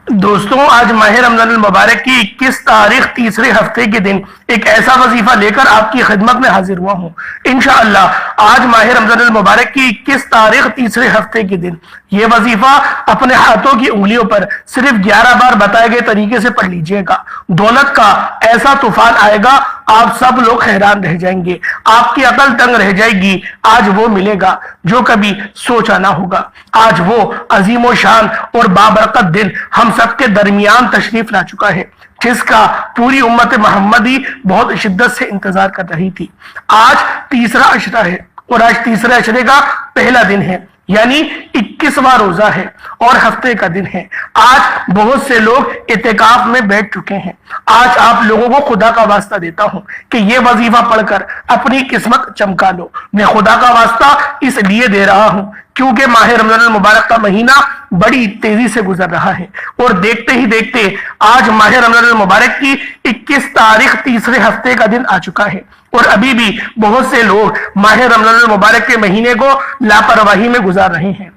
دوستوں، آج ماہ رمضان المبارک کی 21 تاریخ تیسرے ہفتے کے دن ایک ایسا وظیفہ لے کر آپ کی خدمت میں حاضر ہوا ہوں۔ انشاءاللہ آج ماہ رمضان المبارک کی 21 تاریخ تیسرے ہفتے کے دن یہ وظیفہ اپنے ہاتھوں کی انگلیوں پر صرف 11 بار بتائے گئے طریقے سے پڑھ لیجئے گا۔ دولت کا ایسا طوفان آئے گا، آپ سب لوگ حیران رہ جائیں گے، آپ کی عقل تنگ رہ جائے گی۔ آج وہ ملے گا جو کبھی سوچا نہ ہوگا۔ آج وہ عظیم و شان اور بابرکت دن ہم سب کے درمیان تشریف لا چکا ہے، جس کا پوری امت محمدی بہت شدت سے انتظار کر رہی تھی۔ آج تیسرا عشرہ ہے اور آج تیسرے عشرے کا پہلا دن ہے، یعنی 21واں روزہ ہے اور ہفتے کا دن ہے۔ آج بہت سے لوگ اعتکاف میں بیٹھ چکے ہیں۔ آج آپ لوگوں کو خدا کا واسطہ دیتا ہوں کہ یہ وظیفہ پڑھ کر اپنی قسمت چمکا لو۔ میں خدا کا واسطہ اس لیے دے رہا ہوں کیونکہ ماہ رمضان المبارک کا مہینہ بڑی تیزی سے گزر رہا ہے اور دیکھتے ہی دیکھتے آج ماہ رمضان المبارک کی 21 تاریخ تیسرے ہفتے کا دن آ چکا ہے اور ابھی بھی بہت سے لوگ ماہ رمضان المبارک کے مہینے کو لاپرواہی میں گزار رہے ہیں،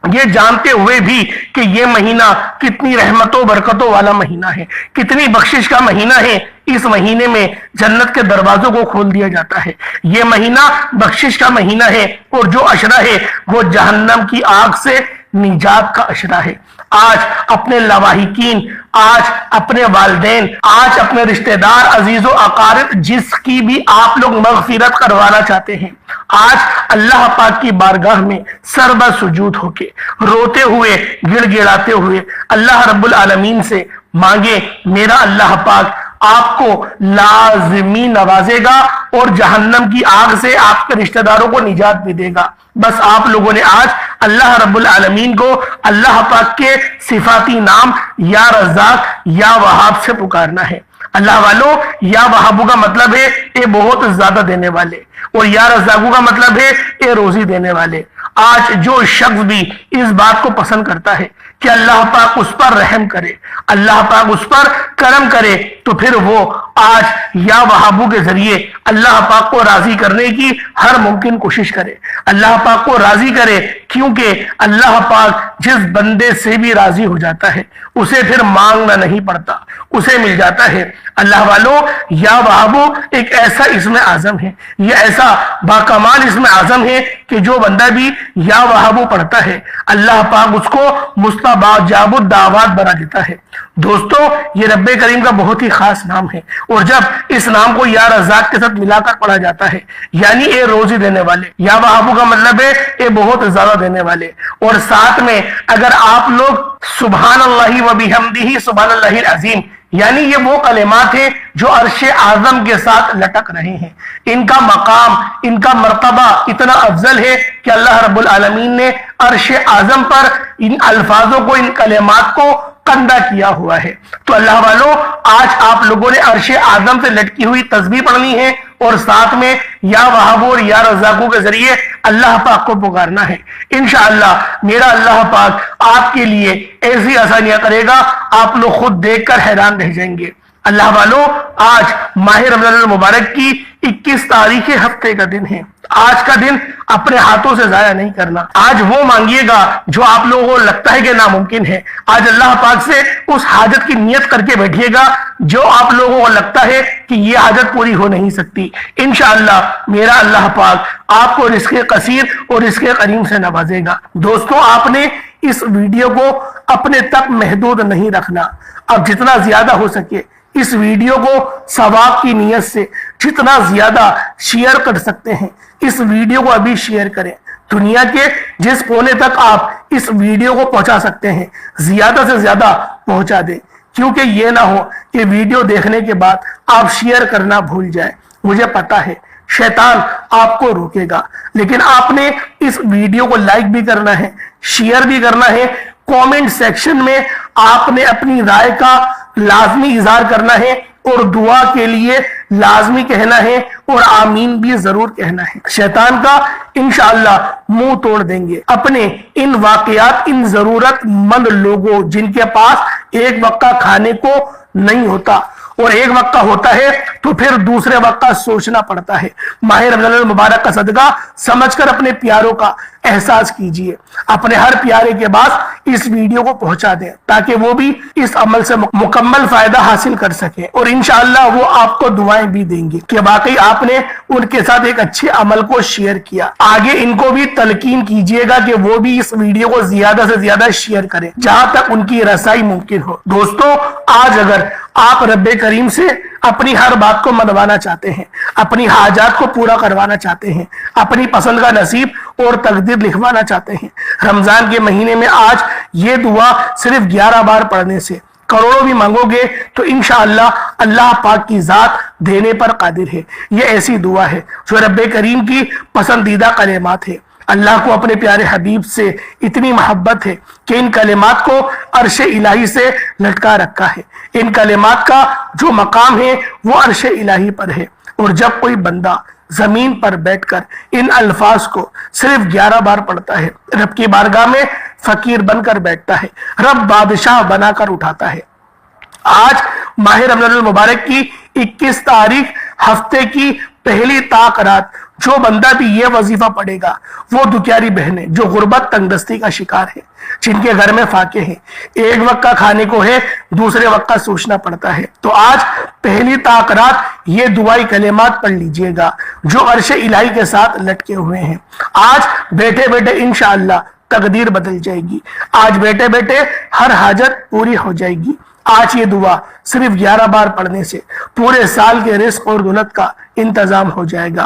یہ جانتے ہوئے بھی کہ یہ مہینہ کتنی رحمتوں برکتوں والا مہینہ ہے، کتنی بخشش کا مہینہ ہے۔ اس مہینے میں جنت کے دروازوں کو کھول دیا جاتا ہے۔ یہ مہینہ بخشش کا مہینہ ہے اور جو عشرہ ہے وہ جہنم کی آگ سے نجات کا عشرہ ہے۔ آج اپنے لواحقین، آج اپنے والدین، آج اپنے رشتہ دار، عزیز و اقارب جس کی بھی آپ لوگ مغفرت کروانا چاہتے ہیں، آج اللہ پاک کی بارگاہ میں سربہ سجود ہو کے روتے ہوئے گڑ گڑاتے ہوئے اللہ رب العالمین سے مانگے، میرا اللہ پاک آپ کو لازمی نوازے گا اور جہنم کی آگ سے آپ کے رشتہ داروں کو نجات بھی دے گا۔ بس آپ لوگوں نے آج اللہ رب العالمین کو اللہ پاک کے صفاتی نام یا رزاق یا وہاب سے پکارنا ہے۔ اللہ والو، یا وہابو کا مطلب ہے اے بہت زیادہ دینے والے، اور یا رزاقو کا مطلب ہے اے روزی دینے والے۔ آج جو شخص بھی اس بات کو پسند کرتا ہے کہ اللہ پاک اس پر رحم کرے، اللہ پاک اس پر کرم کرے، تو پھر وہ آج یا وہابو کے ذریعے اللہ پاک کو راضی کرنے کی ہر ممکن کوشش کرے، اللہ پاک کو راضی کرے، کیونکہ اللہ پاک جس بندے سے بھی راضی ہو جاتا ہے اسے پھر مانگنا نہیں پڑتا، اسے مل جاتا ہے۔ اللہ والو، یا وہابو ایک ایسا اسم اعظم ہے، یہ ایسا باکمال اسم اعظم ہے کہ جو بندہ بھی یا وہابو پڑھتا ہے اللہ پاک اس کو مستجاب الدعوات بنا دیتا ہے۔ دوستو، یہ رب کریم کا بہت ہی خاص نام ہے اور جب اس نام کو یا رزاق کے ساتھ ملا کر پڑھا جاتا ہے، یعنی اے روزی دینے والے، یا وہابو کا مطلب ہے اے بہت زیادہ دینے والے، اور ساتھ میں اگر آپ لوگ سبحان اللہ و بحمدہ سبحان اللہ العظیم، یعنی یہ وہ کلمات ہیں جو عرش اعظم کے ساتھ لٹک رہے ہیں، ان کا مقام، ان کا مرتبہ اتنا افضل ہے کہ اللہ رب العالمین نے عرش اعظم پر ان الفاظوں کو، ان کلمات کو کندہ کیا ہوا ہے۔ تو اللہ والو، آج آپ لوگوں نے عرش اعظم سے لٹکی ہوئی تسبیح پڑھنی ہے اور ساتھ میں یا وہابو اور یا رزاقو کے ذریعے اللہ پاک کو پکارنا ہے۔ انشاءاللہ میرا اللہ پاک آپ کے لیے ایسی آسانیاں کرے گا، آپ لوگ خود دیکھ کر حیران رہ جائیں گے۔ اللہ والو، آج ماہ رمضان المبارک کی 21 تاریخ ہفتے کا دن ہے۔ آج کا دن اپنے ہاتھوں سے ضائع نہیں کرنا۔ آج وہ مانگیے گا جو آپ لوگوں کو لگتا ہے کہ ناممکن ہے۔ آج اللہ پاک سے اس حاجت کی نیت کر کے بیٹھیے گا جو آپ لوگوں کو لگتا ہے کہ یہ حاجت پوری ہو نہیں سکتی۔ انشاءاللہ میرا اللہ پاک آپ کو رزق کثیر اور رزق کریم سے نوازے گا۔ دوستوں، آپ نے اس ویڈیو کو اپنے تک محدود نہیں رکھنا، اب جتنا زیادہ ہو سکے اس ویڈیو کو ثواب کی نیت سے جتنا زیادہ شیئر کر سکتے ہیں اس ویڈیو کو ابھی شیئر کریں۔ دنیا کے جس کونے تک آپ اس ویڈیو کو پہنچا سکتے ہیں زیادہ سے زیادہ پہنچا دیں، کیونکہ یہ نہ ہو کہ ویڈیو دیکھنے کے بعد آپ شیئر کرنا بھول جائیں۔ مجھے پتا ہے شیطان آپ کو روکے گا، لیکن آپ نے اس ویڈیو کو لائک بھی کرنا ہے، شیئر بھی کرنا ہے، کومنٹ سیکشن میں آپ نے اپنی رائے کا لازمی اظہار کرنا ہے اور دعا کے لیے لازمی کہنا ہے اور آمین بھی ضرور کہنا ہے۔ شیطان کا انشاءاللہ منہ توڑ دیں گے۔ اپنے ان واقعات، ان ضرورت مند لوگوں جن کے پاس ایک وقت کھانے کو نہیں ہوتا اور ایک وقت کا ہوتا ہے تو پھر دوسرے وقت کا سوچنا پڑتا ہے۔ ماہ رمضان المبارک کا صدقہ سمجھ کر اپنے پیاروں کا احساس کیجئے، اپنے ہر پیارے کے پاس اس ویڈیو کو پہنچا دیں تاکہ وہ بھی اس عمل سے مکمل فائدہ حاصل کر سکے، اور انشاءاللہ وہ آپ کو دعائیں بھی دیں گے کہ واقعی آپ نے ان کے ساتھ ایک اچھے عمل کو شیئر کیا۔ آگے ان کو بھی تلقین کیجئے گا کہ وہ بھی اس ویڈیو کو زیادہ سے زیادہ شیئر کریں جہاں تک ان کی رسائی ممکن ہو۔ دوستو، آج اگر آپ رب کریم سے اپنی ہر بات کو منوانا چاہتے ہیں، اپنی حاجات کو پورا کروانا چاہتے ہیں، اپنی پسند کا نصیب اور تقدیر لکھوانا چاہتے ہیں، رمضان کے مہینے میں آج یہ دعا صرف 11 بار پڑھنے سے کروڑوں بھی مانگو گے تو انشاءاللہ اللہ پاک کی ذات دینے پر قادر ہے۔ یہ ایسی دعا ہے جو رب کریم کی پسندیدہ کلمات ہے۔ اللہ کو اپنے پیارے حبیب سے اتنی محبت ہے کہ ان کلمات کو عرش الہی سے لٹکا رکھا ہے۔ ان کلمات کا جو مقام ہے وہ عرش الہی پر ہے، اور جب کوئی بندہ زمین پر بیٹھ کر ان الفاظ کو صرف 11 بار پڑھتا ہے، رب کی بارگاہ میں فقیر بن کر بیٹھتا ہے، رب بادشاہ بنا کر اٹھاتا ہے۔ آج ماہ رمضان المبارک کی 21 تاریخ ہفتے کی پہلی طاق رات جو بندہ بھی یہ وظیفہ پڑھے گا، وہ دکھیاری بہنیں جو غربت تنگ دستی کا شکار ہے، جن کے گھر میں فاقے ہیں، ایک وقت کا کھانے کو ہے، دوسرے وقت کا سوچنا پڑتا ہے، تو آج پہلی طاق رات یہ دعائی کلمات پڑھ لیجئے گا جو عرش الہی کے ساتھ لٹکے ہوئے ہیں۔ آج بیٹھے بیٹھے انشاءاللہ تقدیر بدل جائے گی، آج بیٹھے بیٹھے ہر حاجت پوری ہو جائے گی۔ آج یہ دعا صرف 11 بار پڑھنے سے پورے سال کے رزق اور دولت کا انتظام ہو جائے گا۔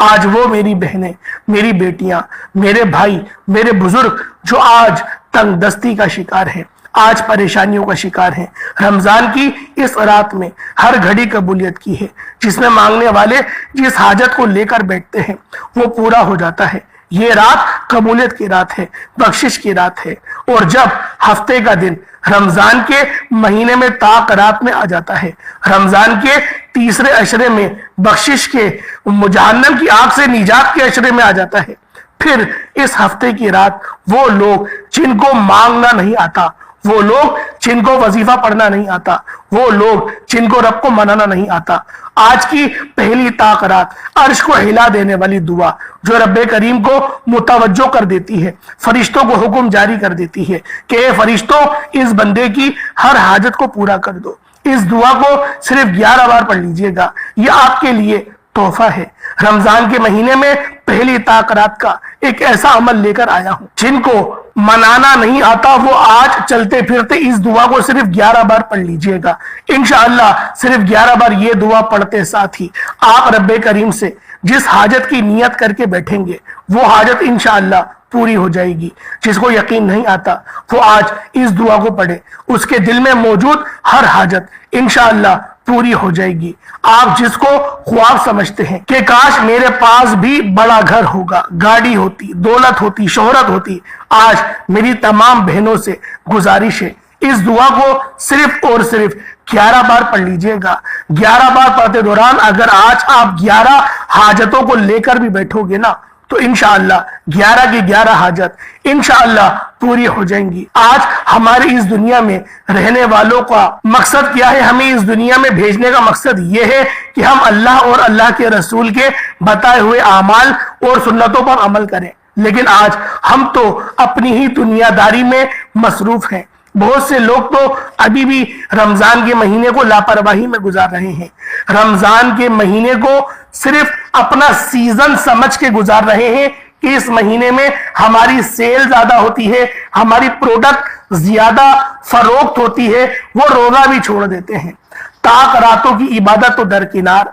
آج وہ میری بہنیں، میری بیٹیاں، میرے بھائی، میرے بزرگ جو آج تنگ دستی کا شکار ہیں، آج پریشانیوں کا شکار ہیں، رمضان کی اس رات میں ہر گھڑی قبولیت کی ہے، جس میں مانگنے والے جس حاجت کو لے کر بیٹھتے ہیں وہ پورا ہو جاتا ہے۔ یہ رات قبولیت کی رات ہے، بخشش کی رات ہے، اور جب ہفتے کا دن رمضان کے مہینے میں طاق رات میں آ جاتا ہے، رمضان کے تیسرے عشرے میں بخشش کے جہنم کی آگ سے نجات کے عشرے میں آ جاتا ہے، پھر اس ہفتے کی رات وہ لوگ جن کو مانگنا نہیں آتا، وہ لوگ جن کو وظیفہ پڑھنا نہیں آتا، وہ لوگ جن کو رب کو منانا نہیں آتا، آج کی پہلی طاق رات عرش کو ہلا دینے والی دعا جو رب کریم کو متوجہ کر دیتی ہے، فرشتوں کو حکم جاری کر دیتی ہے کہ اے فرشتوں اس بندے کی ہر حاجت کو پورا کر دو، اس دعا کو صرف 11 بار پڑھ لیجئے گا، یہ آپ کے لیے تحفہ ہے۔ رمضان کے مہینے میں پہلی طاق رات کا ایک ایسا عمل لے کر آیا ہوں، جن کو منانا نہیں آتا وہ آج چلتے پھرتے اس دعا کو صرف 11 بار پڑھ لیجئے گا۔ انشاءاللہ صرف 11 بار یہ دعا پڑھتے ساتھ ہی آپ رب کریم سے جس حاجت کی نیت کر کے بیٹھیں گے وہ حاجت انشاءاللہ پوری ہو جائے گی۔ جس کو یقین نہیں آتا وہ آج اس دعا کو پڑھے، اس کے دل میں موجود ہر حاجت انشاءاللہ پوری ہو جائے گی۔ آپ جس کو خواب سمجھتے ہیں کہ کاش میرے پاس بھی بڑا گھر ہوگا، گاڑی ہوتی، دولت ہوتی، شہرت ہوتی، آج میری تمام بہنوں سے گزارش ہے اس دعا کو صرف اور صرف 11 بار پڑھ لیجئے گا۔ 11 بار پڑھتے دوران اگر آج آپ 11 حاجتوں کو لے کر بھی بیٹھو گے نا تو انشاءاللہ 11 کی 11 حاجت انشاءاللہ پوری ہو جائیں گی۔ آج ہماری اس دنیا میں رہنے والوں کا مقصد کیا ہے؟ ہمیں اس دنیا میں بھیجنے کا مقصد یہ ہے کہ ہم اللہ اور اللہ کے رسول کے بتائے ہوئے اعمال اور سنتوں پر عمل کریں، لیکن آج ہم تو اپنی ہی دنیا داری میں مصروف ہیں۔ بہت سے لوگ تو ابھی بھی رمضان کے مہینے کو لاپرواہی میں گزار رہے ہیں، رمضان کے مہینے کو صرف اپنا سیزن سمجھ کے گزار رہے ہیں کہ اس مہینے میں ہماری سیل زیادہ ہوتی ہے، ہماری پروڈکٹ زیادہ فروخت ہوتی ہے، وہ روزہ بھی چھوڑ دیتے ہیں۔ طاق راتوں کی عبادت تو درکنار،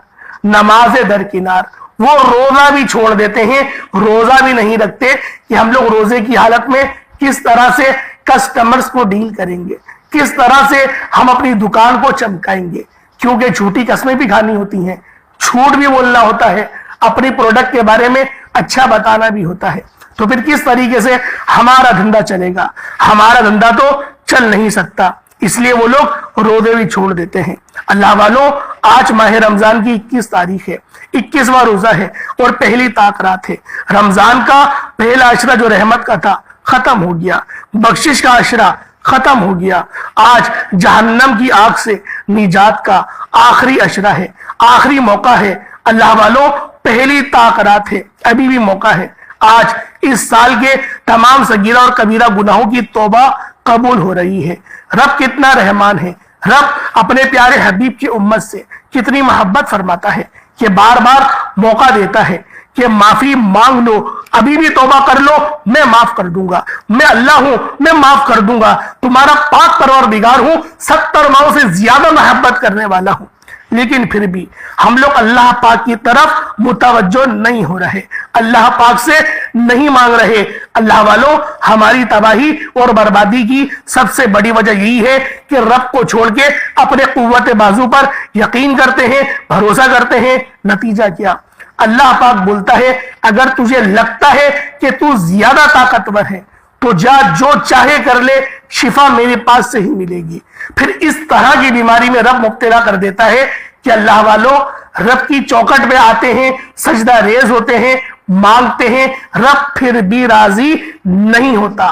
نماز درکنار، وہ روزہ بھی چھوڑ دیتے ہیں، روزہ بھی نہیں رکھتے کہ ہم لوگ روزے کی حالت میں کس طرح سے کسٹمرز کو ڈیل کریں گے، کس طرح سے ہم اپنی دکان کو چمکائیں گے، کیونکہ جھوٹی قسمیں بھی کھانی ہوتی ہیں، جھوٹ بھی بولنا ہوتا ہے، اپنی پروڈکٹ کے بارے میں اچھا بتانا بھی ہوتا ہے، تو پھر کس طریقے سے ہمارا دھندا چلے گا؟ ہمارا دھندا تو چل نہیں سکتا، اس لیے وہ لوگ روزے بھی چھوڑ دیتے ہیں۔ اللہ والوں، آج ماہ رمضان کی 21 تاریخ ہے، 21واں روزہ ہے اور پہلی طاق رات ہے۔ رمضان کا پہلا عشرہ جو رحمت کا تھا ختم ہو گیا، بخشش کا عشرہ ختم ہو گیا۔ آج جہنم کی آگ سے نجات کا آخری اشرہ ہے، آخری موقع ہے۔ اللہ والوں، پہلی طاقت ہے، ابھی بھی موقع ہے۔ آج اس سال کے تمام صغیرہ اور کبیرہ گناہوں کی توبہ قبول ہو رہی ہے۔ رب کتنا رحمان ہے، رب اپنے پیارے حبیب کی امت سے کتنی محبت فرماتا ہے کہ بار بار موقع دیتا ہے کہ معافی مانگ لو، ابھی بھی توبہ کر لو، میں معاف کر دوں گا، میں اللہ ہوں، میں معاف کر دوں گا، تمہارا پاک پروردگار ہوں، 70 ماؤں سے زیادہ محبت کرنے والا ہوں۔ لیکن پھر بھی ہم لوگ اللہ پاک کی طرف متوجہ نہیں ہو رہے، اللہ پاک سے نہیں مانگ رہے۔ اللہ والوں، ہماری تباہی اور بربادی کی سب سے بڑی وجہ یہی ہے کہ رب کو چھوڑ کے اپنے قوت بازو پر یقین کرتے ہیں، بھروسہ کرتے ہیں۔ نتیجہ کیا؟ اللہ پاک بولتا ہے اگر تجھے لگتا ہے کہ تو زیادہ طاقتور ہے تو جا، جو چاہے کر لے، شفا میرے پاس سے ہی ملے گی۔ پھر اس طرح کی بیماری میں رب مبتلا کر دیتا ہے کہ اللہ والوں رب کی چوکٹ پہ آتے ہیں، سجدہ ریز ہوتے ہیں، مانگتے ہیں، رب پھر بھی راضی نہیں ہوتا۔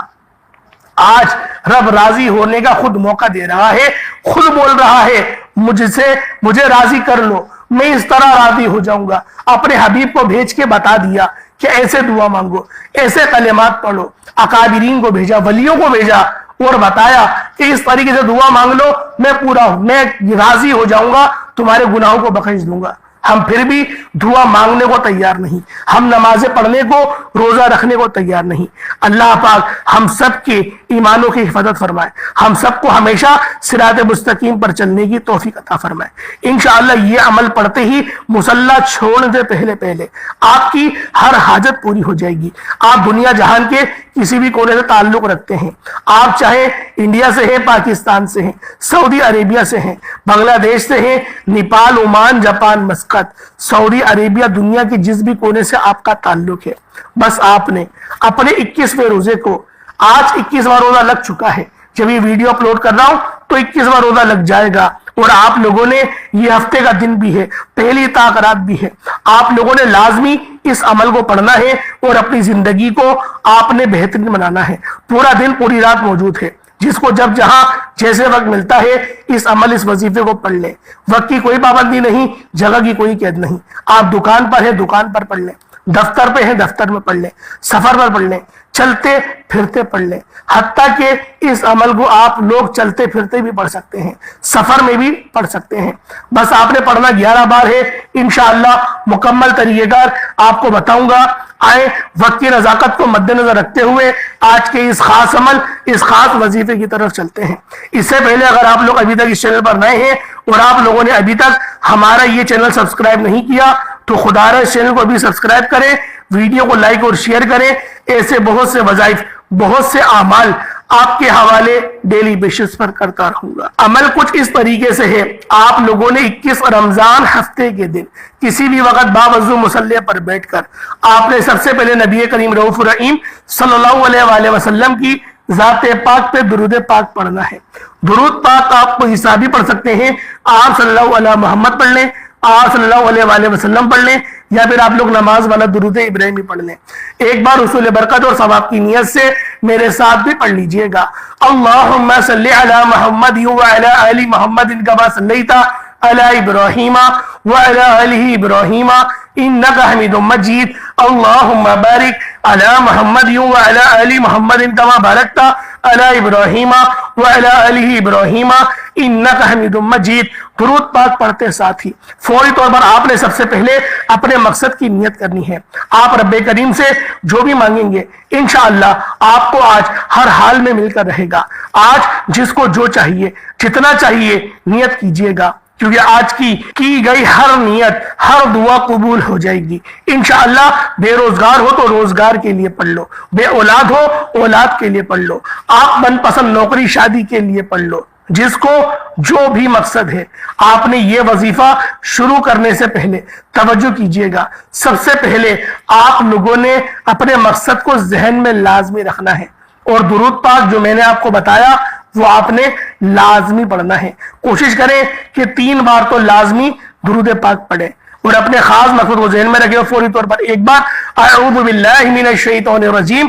آج رب راضی ہونے کا خود موقع دے رہا ہے، خود بول رہا ہے مجھے راضی کر لو، میں اس طرح راضی ہو جاؤں گا۔ اپنے حبیب کو بھیج کے بتا دیا کہ ایسے دعا مانگو، ایسے کلمات پڑھو، اکابرین کو بھیجا، ولیوں کو بھیجا اور بتایا کہ اس طریقے سے دعا مانگ لو، میں پورا ہوں، میں راضی ہو جاؤں گا، تمہارے گناہوں کو بخش دوں گا۔ ہم پھر بھی دعا مانگنے کو تیار نہیں، ہم نمازیں پڑھنے کو، روزہ رکھنے کو تیار نہیں۔ اللہ پاک ہم سب کے ایمانوں کی حفاظت فرمائے، ہم سب کو ہمیشہ صراط مستقیم پر چلنے کی توفیق عطا فرمائے۔ انشاءاللہ یہ عمل پڑھتے ہی مصلی چھوڑنے سے پہلے آپ کی ہر حاجت پوری ہو جائے گی۔ آپ دنیا جہان کے کسی بھی کونے سے تعلق رکھتے ہیں، آپ چاہے انڈیا سے ہیں، پاکستان سے ہیں، سعودی عربیہ سے ہیں، بنگلہ دیش سے ہیں، نیپال، عمان، جاپان، مسقط، سعودی عربیہ، دنیا کے جس بھی کونے سے آپ کا تعلق ہے، بس آپ نے اپنے 21ویں روزے کو، آج 21واں روزہ لگ چکا ہے، جب یہ ویڈیو اپلوڈ کر رہا ہوں تو 21واں روزہ لگ جائے گا، اور آپ لوگوں نے یہ ہفتے کا دن بھی ہے، پہلی طاقت بھی ہے، آپ لوگوں نے لازمی اس عمل کو پڑھنا ہے اور اپنی زندگی کو آپ نے بہترین بنانا ہے۔ پورا دن پوری رات موجود ہے، جس کو جب جہاں جیسے وقت ملتا ہے اس عمل، اس وظیفے کو پڑھ لیں۔ وقت کی کوئی پابندی نہیں، جگہ کی کوئی قید نہیں۔ آپ دکان پر ہیں، دکان پر پڑھ لیں، دفتر پہ ہیں، دفتر میں پڑھ لیں، سفر پر پڑھ لیں، چلتے پھرتے پڑھ لیں۔ حتیٰ کہ اس عمل کو آپ لوگ چلتے پھرتے بھی پڑھ سکتے ہیں، سفر میں بھی پڑھ سکتے ہیں۔ بس آپ نے پڑھنا 11 بار ہے، انشاءاللہ مکمل طریقہ کار آپ کو بتاؤں گا۔ آئے وقت کی نزاکت کو مد نظر رکھتے ہوئے آج کے اس خاص عمل، اس خاص وظیفے کی طرف چلتے ہیں۔ اس سے پہلے اگر آپ لوگ ابھی تک اس چینل پر نئے ہیں اور آپ لوگوں نے ابھی تک ہمارا یہ چینل سبسکرائب نہیں کیا تو خدا رہا اس چینل کو ابھی سبسکرائب کریں، ویڈیو کو لائک اور شیئر کریں۔ ایسے بہت سے وظائف، بہت سے اعمال آپ کے حوالے ڈیلی بیسس پر کرتا رہوں گا۔ عمل کچھ اس طریقے سے ہے، آپ لوگوں نے 21 رمضان ہفتے کے دن کسی بھی وقت باوضو مصلی پر بیٹھ کر آپ نے سب سے پہلے نبی کریم رؤوف الرحیم صلی اللہ علیہ وآلہ وسلم کی ذات پاک پہ درود پاک پڑھنا ہے۔ درود پاک آپ کو حسابی پڑھ سکتے ہیں، آپ صلی اللہ علیہ محمد پڑھ لیں، آپ صلی اللہ علیہ وآلہ وسلم پڑھ لیں، یا پھر آپ لوگ نماز والا درود ابراہیمی پڑھ لیں۔ ایک بار حصول برکت اور ثواب کی نیت سے میرے ساتھ بھی پڑھ لیجئے گا۔ اللہم صلی علی محمد وعلی آل محمد کما صلیت علی ابراہیم وعلی آل ابراہیم انک حمید مجید۔ اللہم بارک علی محمد وعلی آل محمد کما بارکت علی ابراہیم وعلی آل ابراہیم انک حمید مجید۔ درود پاک پڑھتے ساتھ ہی فوری طور پر آپ نے سب سے پہلے اپنے مقصد کی نیت کرنی ہے۔ آپ رب کریم سے جو بھی مانگیں گے انشاءاللہ آپ کو آج ہر حال میں مل کر رہے گا۔ آج جس کو جو چاہیے، جتنا چاہیے، نیت کیجئے گا، کیونکہ آج کی گئی ہر نیت، ہر دعا قبول ہو جائے گی انشاءاللہ۔ بے روزگار ہو تو روزگار کے لیے پڑھ لو، بے اولاد ہو اولاد کے لیے پڑھ لو، آپ من پسند نوکری شادی کے لیے پڑھ لو، جس کو جو بھی مقصد ہے۔ آپ نے یہ وظیفہ شروع کرنے سے پہلے توجہ کیجئے گا، سب سے پہلے آپ لوگوں نے اپنے مقصد کو ذہن میں لازمی رکھنا ہے، اور درود پاک جو میں نے آپ کو بتایا وہ آپ نے لازمی پڑھنا ہے۔ کوشش کریں کہ 3 بار تو لازمی درود پاک پڑھیں، اور اپنے خاص مقصد کو ذہن میں رکھیں، اور فوری طور پر ایک بار اعوذ باللہ من الشیطان الرجیم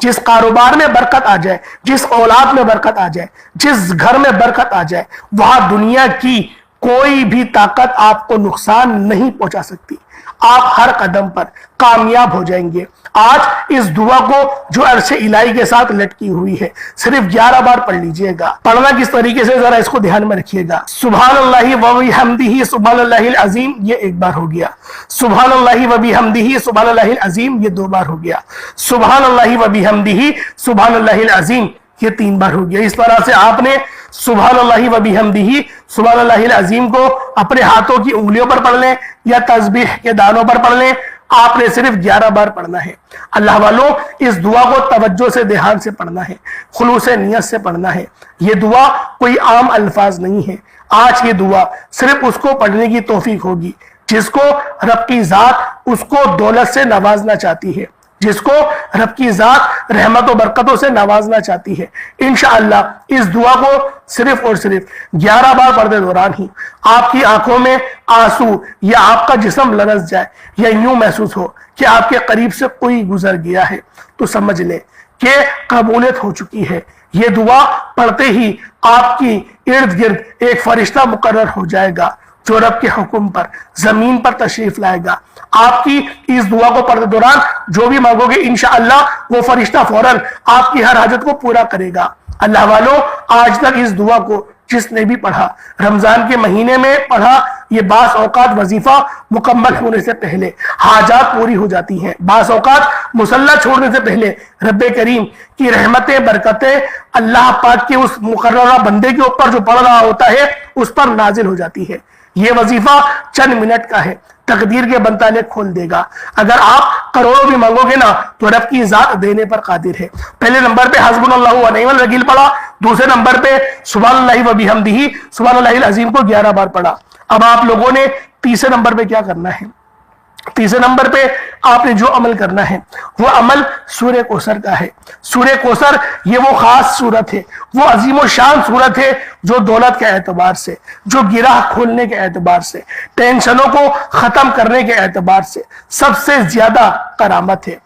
جس کاروبار میں برکت آ جائے، جس اولاد میں برکت آ جائے، جس گھر میں برکت آ جائے، وہاں دنیا کی کوئی بھی طاقت آپ کو نقصان نہیں پہنچا سکتی۔ آپ ہر قدم پر کامیاب ہو جائیں گے۔ آج اس دعا کو جو عرش الہی کے ساتھ لٹکی ہوئی ہے صرف 11 بار پڑھ لیجئے گا۔ پڑھنا کس طریقے سے ذرا اس کو دھیان میں رکھیے گا۔ سبحان اللہ و بحمدہ سبحان اللہ العظیم یہ ایک بار ہو گیا۔ سبحان اللہ و بحمدہ سبحان اللہ العظیم یہ 2 بار ہو گیا۔ سبحان اللہ و بحمدہ سبحان اللہ العظیم یہ 3 بار ہو گیا۔ اس طرح سے آپ نے سبحان اللہ و بحمدہ سبحان اللہ العظیم کو اپنے ہاتھوں کی انگلیوں پر پڑھ لیں یا تسبیح کے دانوں پر پڑھ لیں۔ آپ نے صرف 11 بار پڑھنا ہے۔ اللہ والوں، اس دعا کو توجہ سے دھیان سے پڑھنا ہے، خلوص نیت سے پڑھنا ہے۔ یہ دعا کوئی عام الفاظ نہیں ہے۔ آج یہ دعا صرف اس کو پڑھنے کی توفیق ہوگی جس کو رب کی ذات اس کو دولت سے نوازنا چاہتی ہے، جس کو رب کی ذات رحمت و برکتوں سے نوازنا چاہتی ہے۔ انشاءاللہ اس دعا کو صرف اور صرف 11 بار پڑھتے دوران ہی آپ کی آنکھوں میں آنسو یا آپ کا جسم لرز جائے یا یوں محسوس ہو کہ آپ کے قریب سے کوئی گزر گیا ہے تو سمجھ لیں کہ قبولیت ہو چکی ہے۔ یہ دعا پڑھتے ہی آپ کی ارد گرد ایک فرشتہ مقرر ہو جائے گا جو رب کے حکم پر زمین پر تشریف لائے گا۔ آپ کی اس دعا کو پڑھتے دوران جو بھی مانگو گے انشاءاللہ وہ فرشتہ فوراً آپ کی ہر حاجت کو پورا کرے گا۔ اللہ والوں، آج تک اس دعا کو جس نے بھی پڑھا، رمضان کے مہینے میں پڑھا، یہ بعض اوقات وظیفہ مکمل ہونے سے پہلے حاجات پوری ہو جاتی ہیں، بعض اوقات مصلی چھوڑنے سے پہلے رب کریم کی رحمتیں برکتیں اللہ پاک کے اس مقررہ بندے کے اوپر جو پڑھ رہا ہوتا ہے اس پر نازل ہو جاتی ہے۔ یہ وظیفہ چند منٹ کا ہے، تقدیر کے بنتانے کھول دے گا۔ اگر آپ کروڑوں بھی مانگو گے نا تو رب کی ذات دینے پر قادر ہے۔ پہلے نمبر پہ حسبنا اللہ و نعم الوکیل پڑھا، دوسرے نمبر پہ سبحان اللہ و بحمدہ سبحان اللہ العظیم کو 11 بار پڑھا۔ اب آپ لوگوں نے تیسرے نمبر پہ کیا کرنا ہے؟ تیسرے نمبر پہ آپ نے جو عمل کرنا ہے وہ عمل سورہ کوثر کا ہے۔ سورہ کوثر یہ وہ خاص صورت ہے، وہ عظیم و شان صورت ہے جو دولت کے اعتبار سے، جو گرہ کھولنے کے اعتبار سے، ٹینشنوں کو ختم کرنے کے اعتبار سے سب سے زیادہ کرامت ہے۔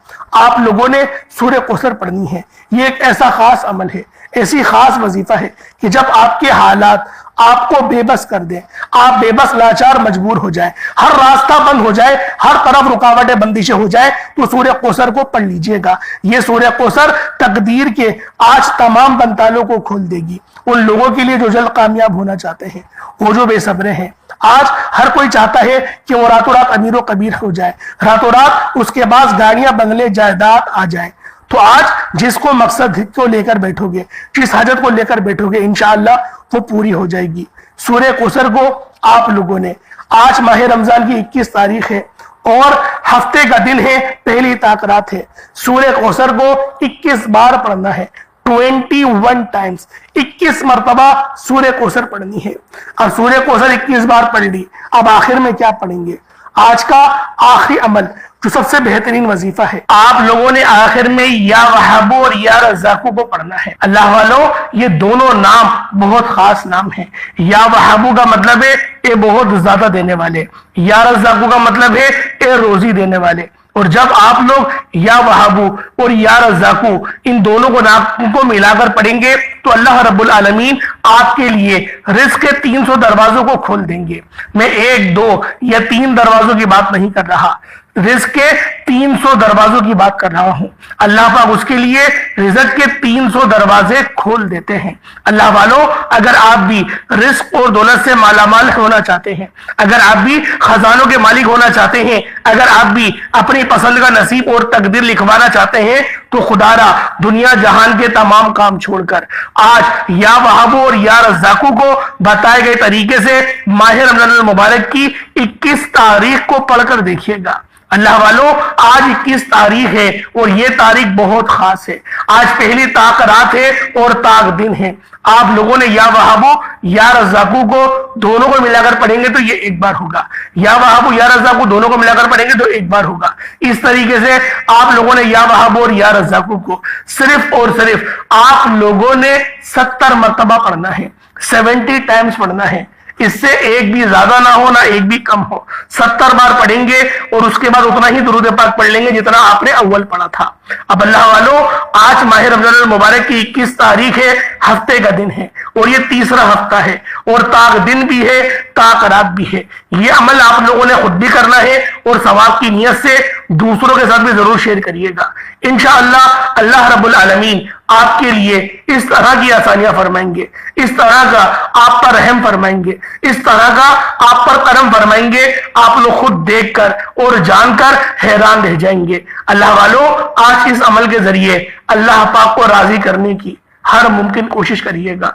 آپ لوگوں نے سورہ کوثر پڑھنی ہے۔ یہ ایک ایسا خاص عمل ہے، ایسی خاص وظیفہ ہے کہ جب آپ کے حالات آپ کو بے بس کر دیں، آپ بے بس لاچار مجبور ہو جائیں، ہر راستہ بند ہو جائے، ہر طرف رکاوٹیں بندشیں ہو جائے تو سورہ کوثر کو پڑھ لیجئے گا۔ یہ سورہ کوثر تقدیر کے آج تمام بنتالوں کو کھول دے گی۔ ان لوگوں کے لیے جو جلد کامیاب ہونا چاہتے ہیں، وہ جو بے صبرے ہیں، آج ہر کوئی چاہتا ہے کہ وہ راتوں رات امیر و کبیر ہو جائے، راتوں رات اس کے پاس گاڑیاں بنگلے جائیداد آ جائیں۔ تو آج جس کو مقصد کو لے کر بیٹھو گے، جس حاجت کو لے کر بیٹھو گے، انشاءاللہ وہ پوری ہو جائے گی۔ سورہ کوثر کو آپ لوگوں نے، آج ماہ رمضان کی 21 تاریخ ہے اور ہفتے کا دن ہے، پہلی رات ہے۔ سورہ کوثر کو 21 بار پڑھنا ہے، 21 ٹائمز، 21 مرتبہ سورہ کوثر پڑھنی ہے۔ اب سورہ کوثر 21 بار پڑھ لی، اب آخر میں کیا پڑھیں گے؟ آج کا آخری عمل جو سب سے بہترین وظیفہ ہے، آپ لوگوں نے آخر میں یا وہاب اور یا رزاق کو پڑھنا ہے۔ اللہ والوں، یہ دونوں نام بہت خاص نام ہیں۔ یا وہاب کا مطلب ہے اے بہت زیادہ دینے والے، یا رزاق کا مطلب ہے اے روزی دینے والے۔ اور جب آپ لوگ یا وہاب اور یا رزاق ان دونوں کو ملا کر پڑھیں گے تو اللہ رب العالمین آپ کے لیے رزق کے 300 دروازوں کو کھول دیں گے۔ میں 1 2 یا 3 دروازوں کی بات نہیں کر رہا، رزق کے 300 دروازوں کی بات کر رہا ہوں۔ اللہ پاک اس کے لیے رزق کے 300 دروازے کھول دیتے ہیں۔ اللہ والوں، اگر آپ بھی رزق اور دولت سے مالا مال ہونا چاہتے ہیں، اگر آپ بھی خزانوں کے مالک ہونا چاہتے ہیں، اگر آپ بھی اپنی پسند کا نصیب اور تقدیر لکھوانا چاہتے ہیں تو خدا را دنیا جہان کے تمام کام چھوڑ کر آج یا وہاب اور یا رزاق کو بتائے گئے طریقے سے ماہ رمضان المبارک کی 21 تاریخ کو پڑھ کر دیکھیے گا۔ اللہ والوں، آج 21 تاریخ ہے اور یہ تاریخ بہت خاص ہے۔ آج پہلی رات ہے اور دن ہے۔ آپ لوگوں نے یا وہاب یا رزاق کو دونوں کو ملا کر پڑھیں گے تو یہ 1 بار ہوگا، یا وہاب یا رزاق دونوں کو ملا کر پڑھیں گے تو 1 بار ہوگا۔ اس طریقے سے آپ لوگوں نے یا وہاب اور یا رزاق کو صرف اور صرف آپ لوگوں نے 70 مرتبہ پڑھنا ہے، 70 ٹائمز پڑھنا ہے۔ اس سے ایک بھی زیادہ نہ ہو نہ ایک بھی کم ہو. 70 بار پڑھیں گے اور اس کے بعد اتنا ہی درود پاک پڑھ لیں گے جتنا آپ نے اول پڑھا تھا. اب اللہ والوں، آج ماہ رمضان المبارک کی 21 تاریخ ہے، ہفتے کا دن ہے اور یہ تیسرا ہفتہ ہے اور تاک دن بھی ہے تاک رات بھی ہے. یہ عمل آپ لوگوں نے خود بھی کرنا ہے اور ثواب کی نیت سے دوسروں کے ساتھ بھی ضرور شیئر کریے گا. انشاءاللہ اللہ رب العالمین آپ کے لیے اس طرح کی آسانیاں فرمائیں گے، اس طرح کا آپ پر رحم فرمائیں گے، اس طرح کا آپ پر کرم فرمائیں گے، آپ لوگ خود دیکھ کر اور جان کر حیران رہ جائیں گے. اللہ والوں، آج اس عمل کے ذریعے اللہ پاک کو راضی کرنے کی ہر ممکن کوشش کریے گا.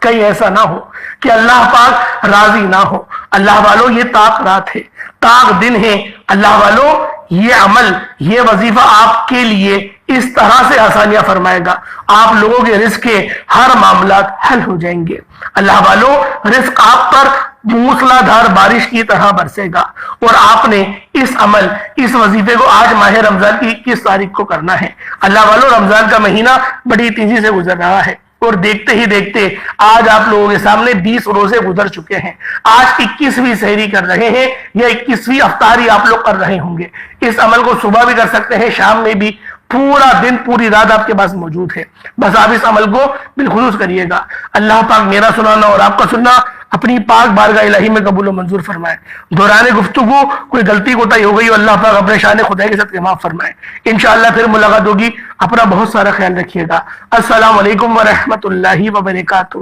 کہیں ایسا نہ ہو کہ اللہ پاک راضی نہ ہو. اللہ والوں، یہ تاک رات ہے، تاک دن ہے. اللہ والوں، یہ عمل، یہ وظیفہ آپ کے لیے اس طرح سے آسانیاں فرمائے گا، آپ لوگوں کے رزق کے ہر معاملات حل ہو جائیں گے. اللہ والوں، رزق آپ پر موسلا دھار بارش کی طرح برسے گا. اور آپ نے اس عمل، اس وظیفے کو آج ماہ رمضان کی 21 تاریخ کو کرنا ہے. اللہ والوں، رمضان کا مہینہ بڑی تیزی سے گزر رہا ہے اور دیکھتے ہی دیکھتے آج آپ لوگوں کے سامنے 20 روزے گزر چکے ہیں. آج 21ویں سحری کر رہے ہیں یا 21ویں افطاری آپ لوگ کر رہے ہوں گے. اس عمل کو صبح بھی کر سکتے ہیں، شام میں بھی، پورا دن پوری رات آپ کے پاس موجود ہے. بس آپ اس عمل کو بالخصوص کریے گا. اللہ پاک میرا سنانا اور آپ کا سننا اپنی پاک بارگاہ الہی میں قبول و منظور فرمائے. دوران گفتگو کوئی غلطی کوتاہی ہو گئی ہو، اللہ پاک اپنے شان خدائی کے ساتھ معاف فرمائے. انشاءاللہ پھر ملاقات ہوگی. اپنا بہت سارا خیال رکھیے گا. السلام علیکم ورحمۃ اللہ وبرکاتہ.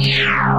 Yeah.